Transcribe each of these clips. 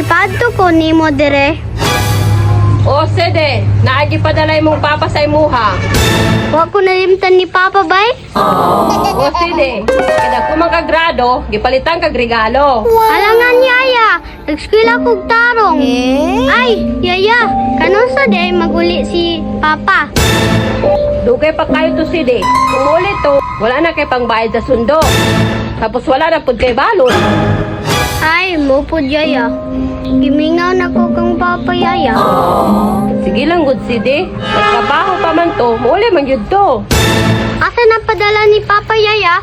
Ipadto ko nimo dire. O sede, naagi padalay mong papa sa imuha. Wa ko nalimtan ni Papa bay. O sede, kada ko magkagrado, gipalitan kag regalo. Alangan yaya, nag-eskwela kog tarong. Ay, yaya, kanon sa day maguli si Papa. Dugay pa kayo to sede. Kung ulit to, wala na kay pangbayad sa sundo. Tapos wala na pud kay balon. Ay, mupod yaya. Gimingaw na ko kang Papa yaya. Sige lang good sede. Nagtrabaho pa man to, muli man yun to. Asa na padala ni Papa yaya?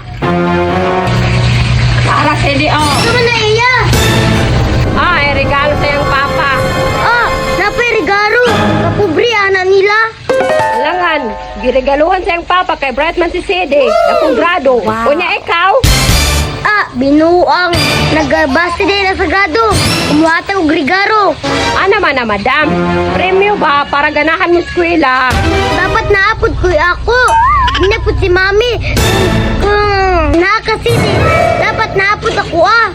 Para sede oh. Tama na iya. Ay, regalo sa iyong papa. Ah, napay regalo. Kapubri ana nila. Alangan, giregaluhan sa iyong papa kay Brightman si Sede. Akong grado. Kunya ikaw? Ah, binuang. Nagabasti din na sagado. Umuhatang og regalo. Naman na madam. Premyo ba para ganahan mo eskwela? Dapat naapod ko ako. Inapod si mami. Nakasiti. Dapat naapod ako ah.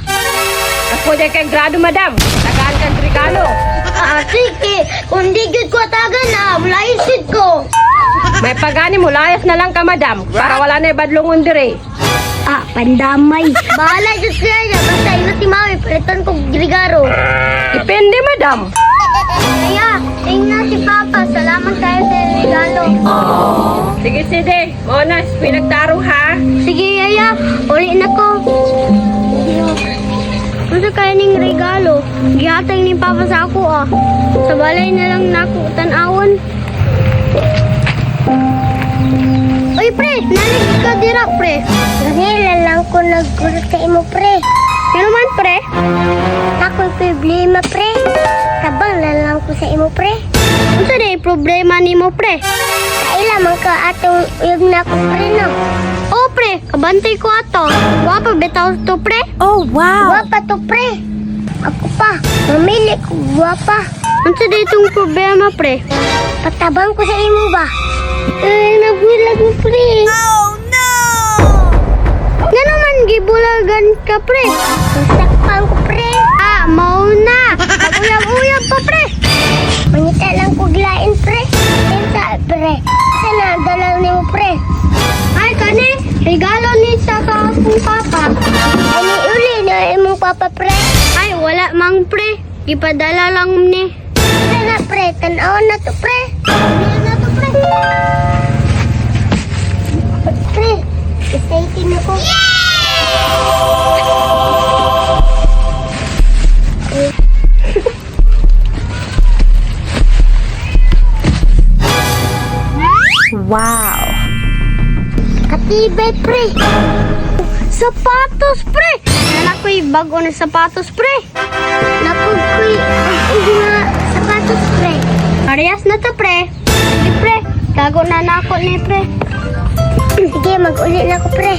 Ako din kay grado madam. Tagaan kang regalo. Ah, sige. Kung di gud ko atagan na, mulaisid ko. May pagani mo, layas na lang ka madam. Para wala na ibadlongon dire. Ah, pandamay. Bahala dyan sila niya. Basta ino si mami. Palitan ko regalo. Depende madam. Kaya, tingnan si Papa. Salamat kayo sa regalo. Sige Sede, Monas, pinagtaro ha. Sige, Yaya. Uli na ko. Ano kaya ning regalo? Gihatag ni Papa sa ako ah. Sa balay na lang naku tanawon. Uy, pre! Nalig ka dira, pre. Ngayon lang ko naggulat sa imo, pre. Ano man, pre? Ako'y problema, pre. Tabang na lang ko sa imo, pre. Ano sa problema ni mo, pre? Kaila man ka atong uyog na ko, pre, no? Oh, pre. Kabantay ko ato. Wapa bitaw to, pre. Oh, wow! Wapa to, pre. Ako pa. Mamili ko guwapa. Ano sa itong problema, pre? Patabang ko sa imo ba? Nabulag mo, pre. Oh, no! Nga naman, gibulagan ka, pre. Nasakpan ko, pre. Ah, mauna. Pag-uyab-uyab pa, pre. Mangita lang ko gilain, pre. Sa pre. Sana, dalaw ni mo, pre. Ay, kani. Regalo ni sa akong papa. Ay, uli na imong papa, pre. Ay, wala mang, pre. Ipadala lang ni. Sana, pre. Tanawan na to, pre. Tanawan na to, pre. Pre, excited na ko. Wow! Katibay, pre. Sapatos, pre. Nanak ko'y bago na sapatos, pre. Napag ko'y na sapatos, pre. Parehas na to, pre. Sige, pre. Gago na ako ni, pre. Sige, mag-uli na ako, pre.